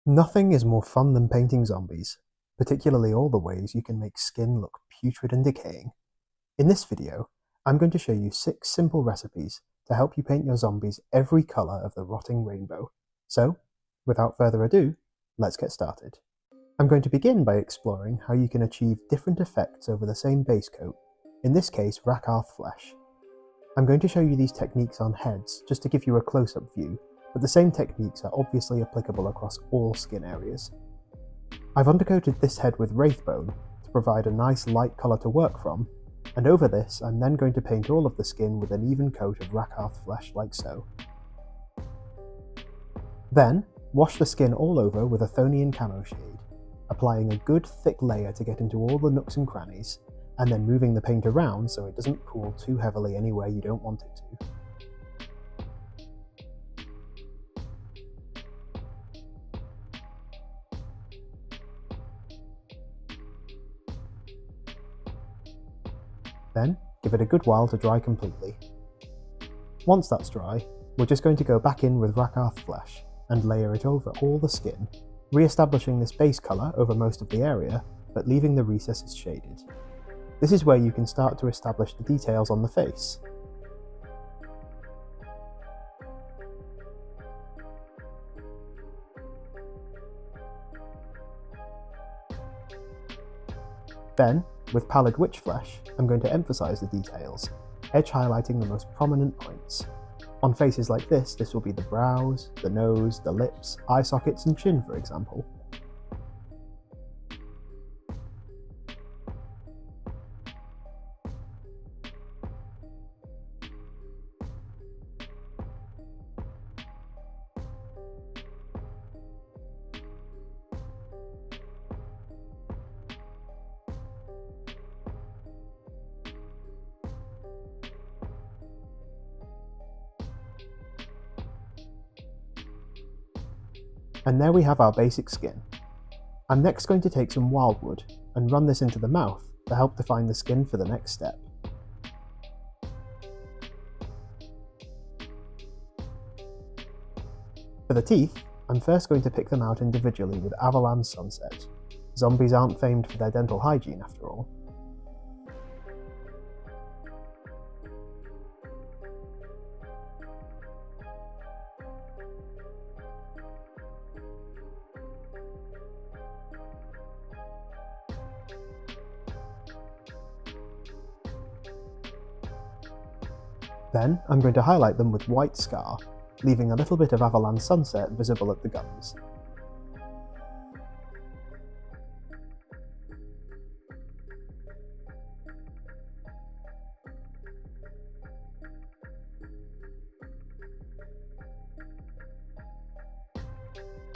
Nothing is more fun than painting zombies, particularly all the ways you can make skin look putrid and decaying. In this video, I'm going to show you 6 simple recipes to help you paint your zombies every colour of the rotting rainbow. So, without further ado, let's get started. I'm going to begin by exploring how you can achieve different effects over the same base coat, in this case Rakarth Flesh. I'm going to show you these techniques on heads just to give you a close-up view, but the same techniques are obviously applicable across all skin areas. I've undercoated this head with Wraithbone to provide a nice light colour to work from, and over this I'm then going to paint all of the skin with an even coat of Rakarth Flesh like so. Then, wash the skin all over with Athonian Camoshade, applying a good thick layer to get into all the nooks and crannies, and then moving the paint around so it doesn't pool too heavily anywhere you don't want it to. Then, give it a good while to dry completely. Once that's dry, we're just going to go back in with Rakarth Flesh and layer it over all the skin, re-establishing this base colour over most of the area, but leaving the recesses shaded. This is where you can start to establish the details on the face. Then, with Pallid Witch Flesh, I'm going to emphasise the details, edge highlighting the most prominent points. On faces like this will be the brows, the nose, the lips, eye sockets and chin for example. And there we have our basic skin. I'm next going to take some Wyldwood and run this into the mouth to help define the skin for the next step. For the teeth, I'm first going to pick them out individually with Averland Sunset. Zombies aren't famed for their dental hygiene after all. Then I'm going to highlight them with white scar, leaving a little bit of Averland Sunset visible at the gums.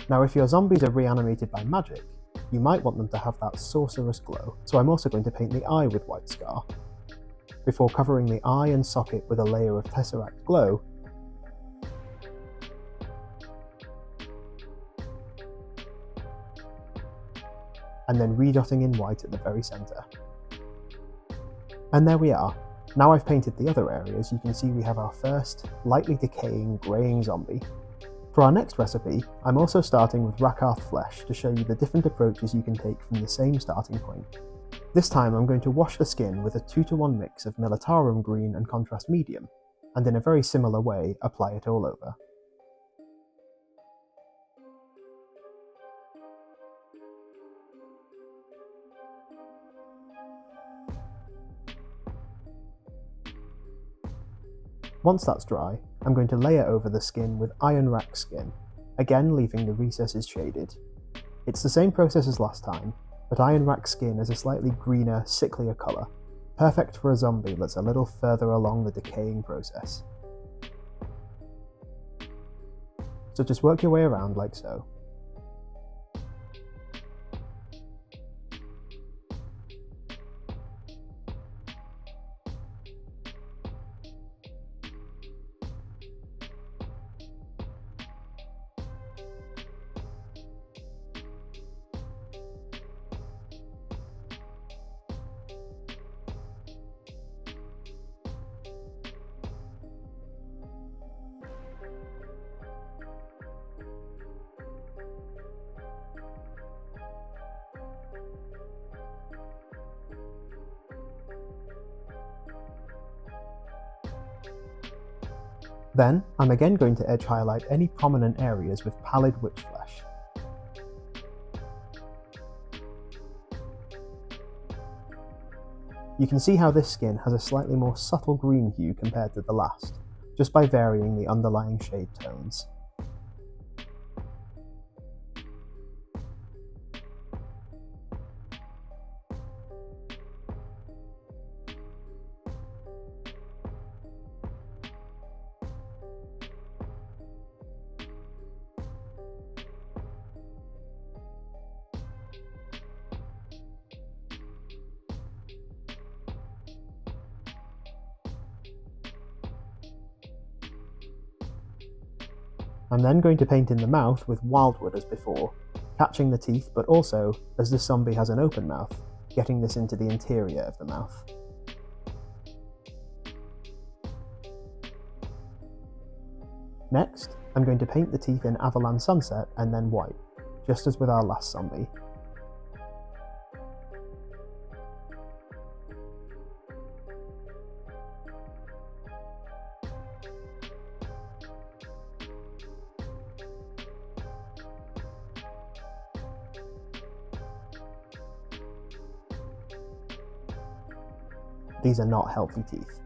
Now if your zombies are reanimated by magic, you might want them to have that sorcerous glow, so I'm also going to paint the eye with white scar, before covering the eye and socket with a layer of Tesseract Glow, and then redotting in white at the very centre. And there we are. Now I've painted the other areas, you can see we have our first lightly decaying, greying zombie. For our next recipe, I'm also starting with Rakarth Flesh to show you the different approaches you can take from the same starting point. This time I'm going to wash the skin with a 2-to-1 mix of Militarum Green and Contrast Medium, and in a very similar way apply it all over. Once that's dry, I'm going to layer over the skin with Iron Rack Skin, again leaving the recesses shaded. It's the same process as last time, but Iron Rack Skin is a slightly greener, sicklier colour, perfect for a zombie that's a little further along the decaying process. So just work your way around like so. Then, I'm again going to edge highlight any prominent areas with Pallid Wych Flesh. You can see how this skin has a slightly more subtle green hue compared to the last, just by varying the underlying shade tones. I'm then going to paint in the mouth with Wyldwood as before, catching the teeth, but also, as this zombie has an open mouth, getting this into the interior of the mouth. Next, I'm going to paint the teeth in Averland Sunset and then white, just as with our last zombie. These are not healthy teeth.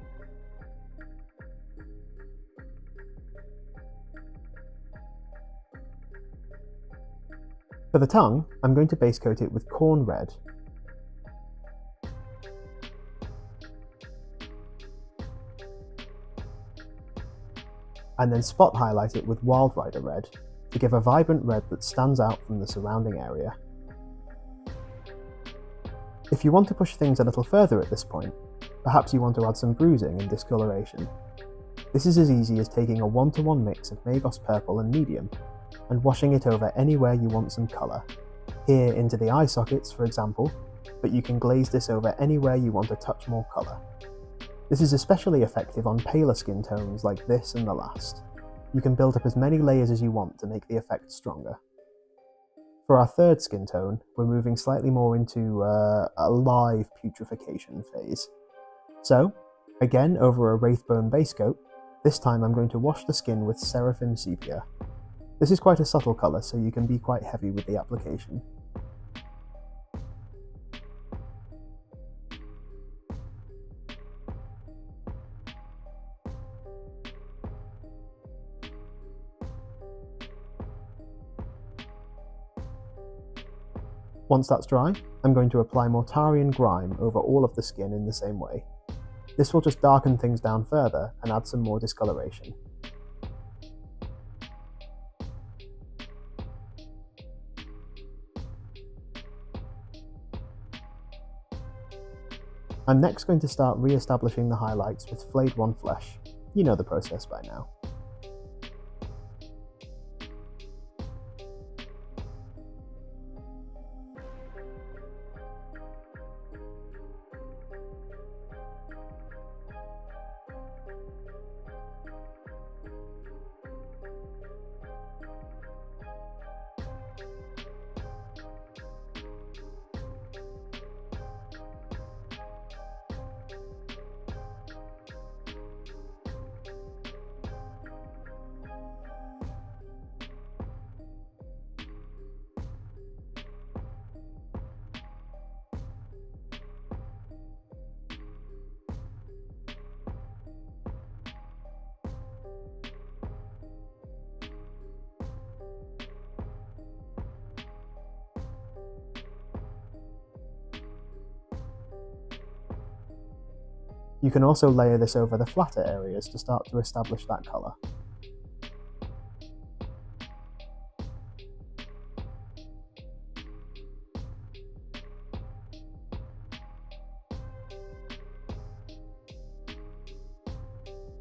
For the tongue, I'm going to base coat it with Khorne Red. And then spot highlight it with Wild Rider Red to give a vibrant red that stands out from the surrounding area. If you want to push things a little further at this point, perhaps you want to add some bruising and discoloration. This is as easy as taking a 1-to-1 mix of Magos Purple and Medium, and washing it over anywhere you want some colour. Here into the eye sockets, for example, but you can glaze this over anywhere you want a touch more colour. This is especially effective on paler skin tones like this and the last. You can build up as many layers as you want to make the effect stronger. For our third skin tone, we're moving slightly more into a live putrefaction phase. So, again over a Wraithbone base coat, this time I'm going to wash the skin with Seraphim Sepia. This is quite a subtle colour, so you can be quite heavy with the application. Once that's dry, I'm going to apply Mortarion Grime over all of the skin in the same way. This will just darken things down further and add some more discoloration. I'm next going to start re-establishing the highlights with Flayed One Flesh. You know the process by now. You can also layer this over the flatter areas to start to establish that colour.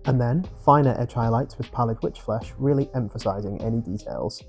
And then, finer edge highlights with Pallid Wych Flesh, really emphasising any details.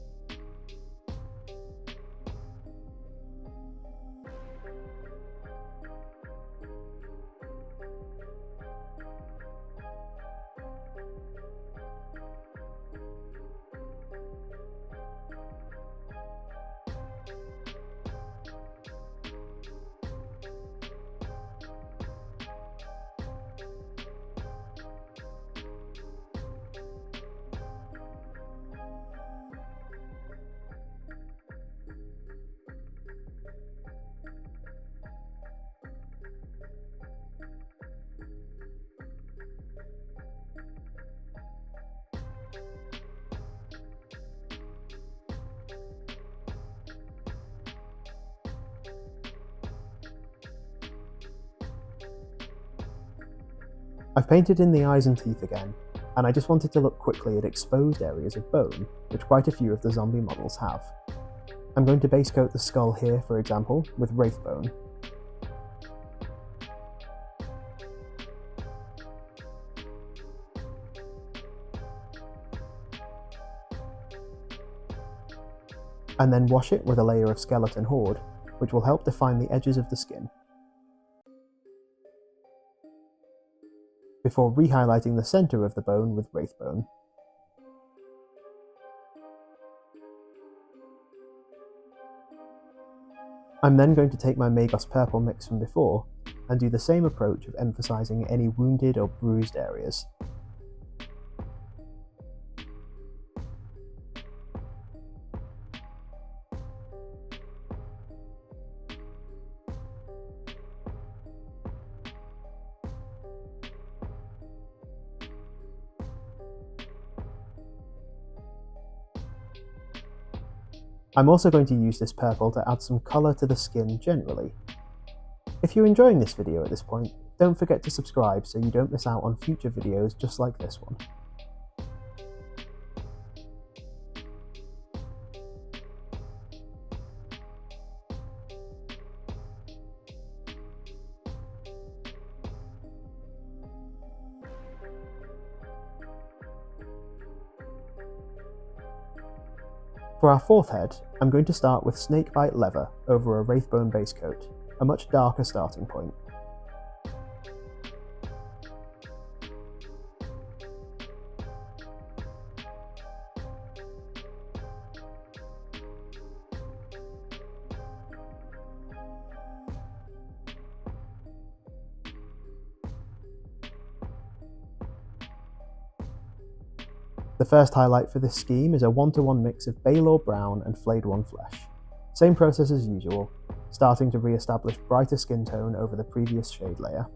I've painted in the eyes and teeth again, and I just wanted to look quickly at exposed areas of bone, which quite a few of the zombie models have. I'm going to base coat the skull here, for example, with Wraithbone. And then wash it with a layer of Skeleton Horde, which will help define the edges of the skin. Before re-highlighting the centre of the bone with Wraithbone. I'm then going to take my Magos Purple mix from before, and do the same approach of emphasising any wounded or bruised areas. I'm also going to use this purple to add some colour to the skin generally. If you're enjoying this video at this point, don't forget to subscribe so you don't miss out on future videos just like this one. For our fourth head, I'm going to start with Snakebite Leather over a Wraithbone base coat, a much darker starting point. The first highlight for this scheme is a 1-to-1 mix of Balor Brown and Flayed One Flesh. Same process as usual, starting to re-establish brighter skin tone over the previous shade layer.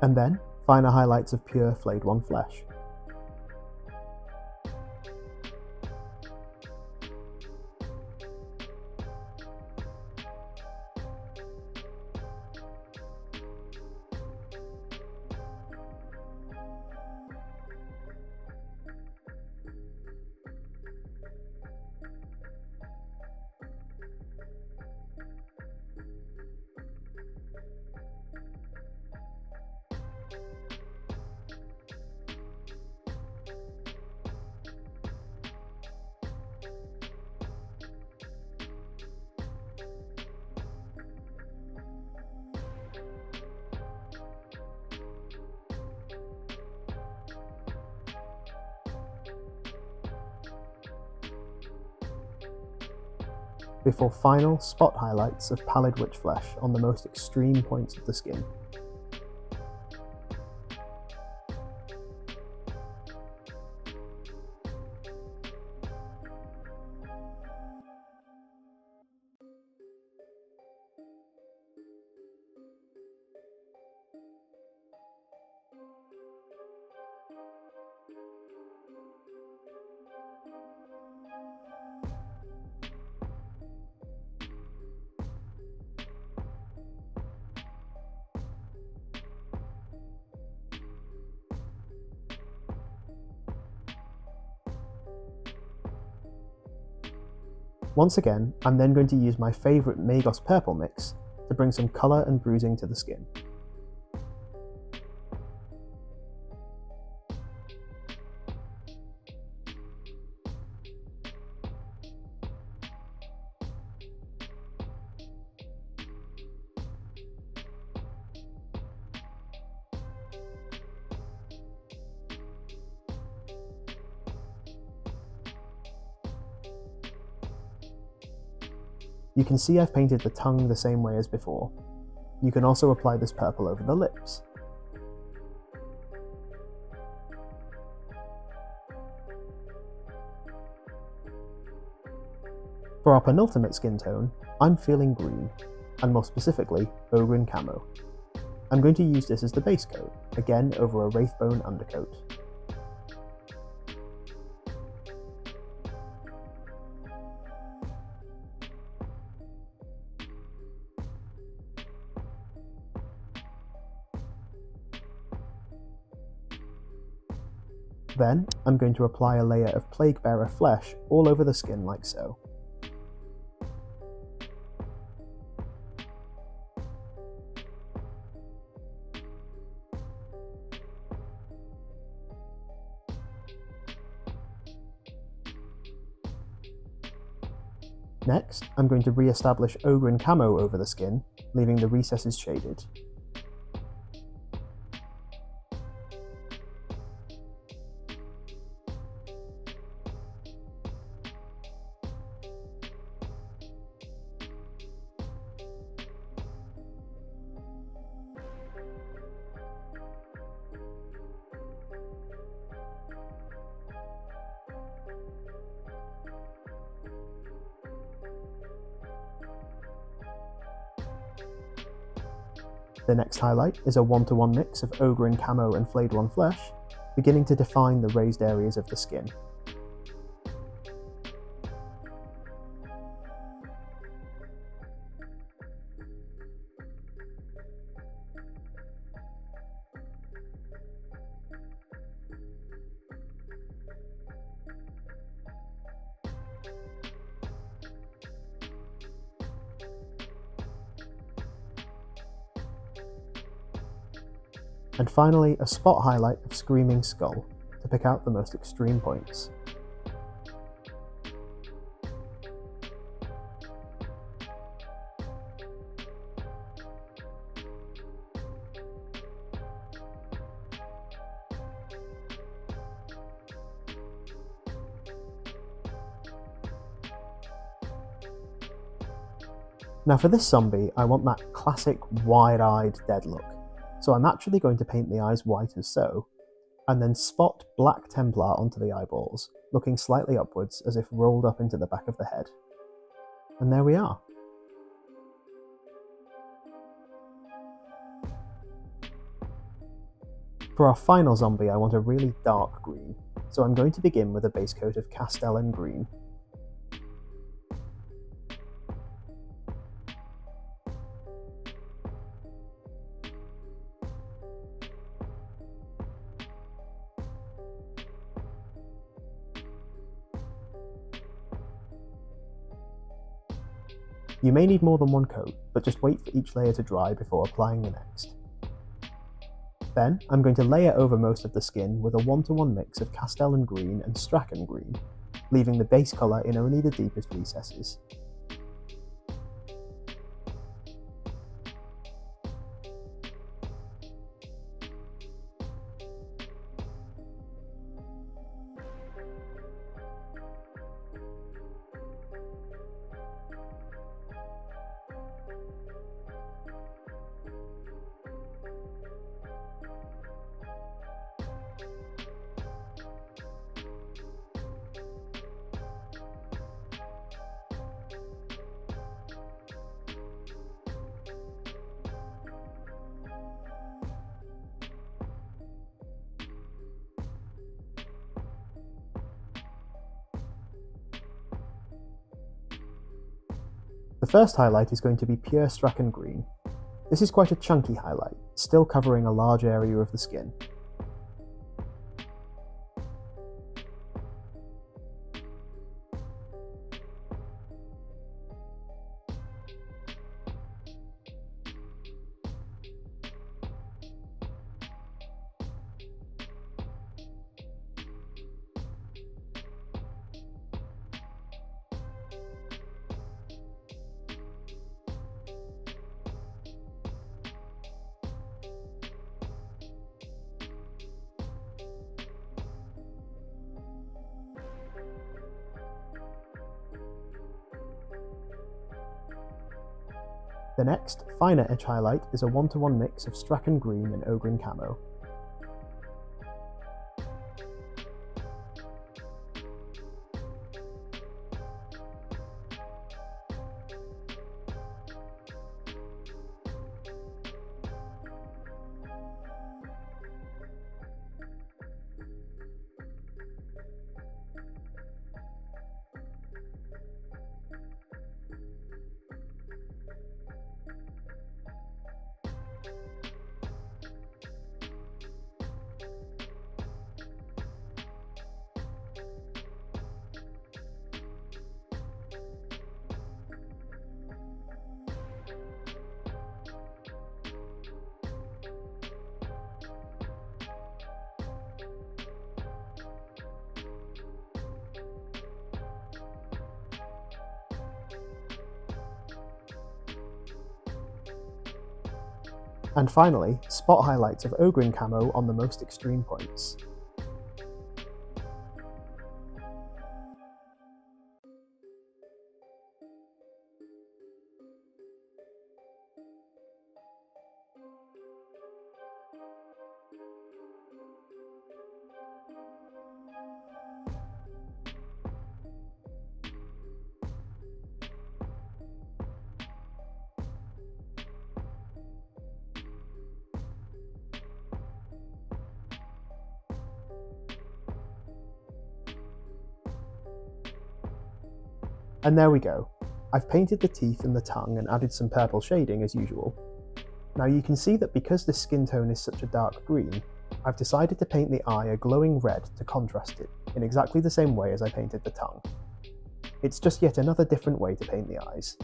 And then, finer highlights of pure Flayed One Flesh. Before final spot highlights of Pallid Witch Flesh on the most extreme points of the skin. Once again, I'm then going to use my favourite Magos Purple mix to bring some colour and bruising to the skin. You can see I've painted the tongue the same way as before. You can also apply this purple over the lips. For our penultimate skin tone, I'm feeling green, and more specifically, Ogryn Camo. I'm going to use this as the base coat, again over a Wraithbone undercoat. Then, I'm going to apply a layer of Plaguebearer flesh all over the skin like so. Next, I'm going to re-establish Ogryn Camo over the skin, leaving the recesses shaded. The next highlight is a 1-to-1 mix of Ogryn Camo and Flayed One Flesh, beginning to define the raised areas of the skin. And finally, a spot highlight of Screaming Skull, to pick out the most extreme points. Now for this zombie, I want that classic wide-eyed dead look. So I'm actually going to paint the eyes white as so, and then spot black Templar onto the eyeballs, looking slightly upwards as if rolled up into the back of the head. And there we are. For our final zombie, I want a really dark green, so I'm going to begin with a base coat of Castellan Green. You may need more than one coat, but just wait for each layer to dry before applying the next. Then, I'm going to layer over most of the skin with a 1-to-1 mix of Castellan Green and Straken Green, leaving the base colour in only the deepest recesses. The first highlight is going to be pure Straken Green. This is quite a chunky highlight, still covering a large area of the skin. The next, finer edge highlight is a 1-to-1 mix of Straken Green and Ogryn Camo. And finally, spot highlights of Ogryn Camo on the most extreme points. And there we go. I've painted the teeth and the tongue and added some purple shading as usual. Now you can see that because the skin tone is such a dark green, I've decided to paint the eye a glowing red to contrast it, in exactly the same way as I painted the tongue. It's just yet another different way to paint the eyes.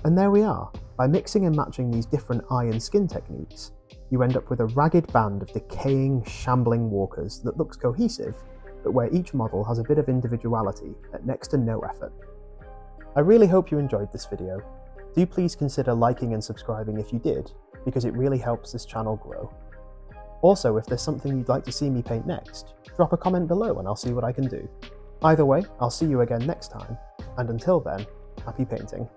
And there we are. By mixing and matching these different eye and skin techniques, you end up with a ragged band of decaying, shambling walkers that looks cohesive, but where each model has a bit of individuality at next to no effort. I really hope you enjoyed this video. Do please consider liking and subscribing if you did, because it really helps this channel grow. Also, if there's something you'd like to see me paint next, drop a comment below and I'll see what I can do. Either way, I'll see you again next time, and until then, happy painting.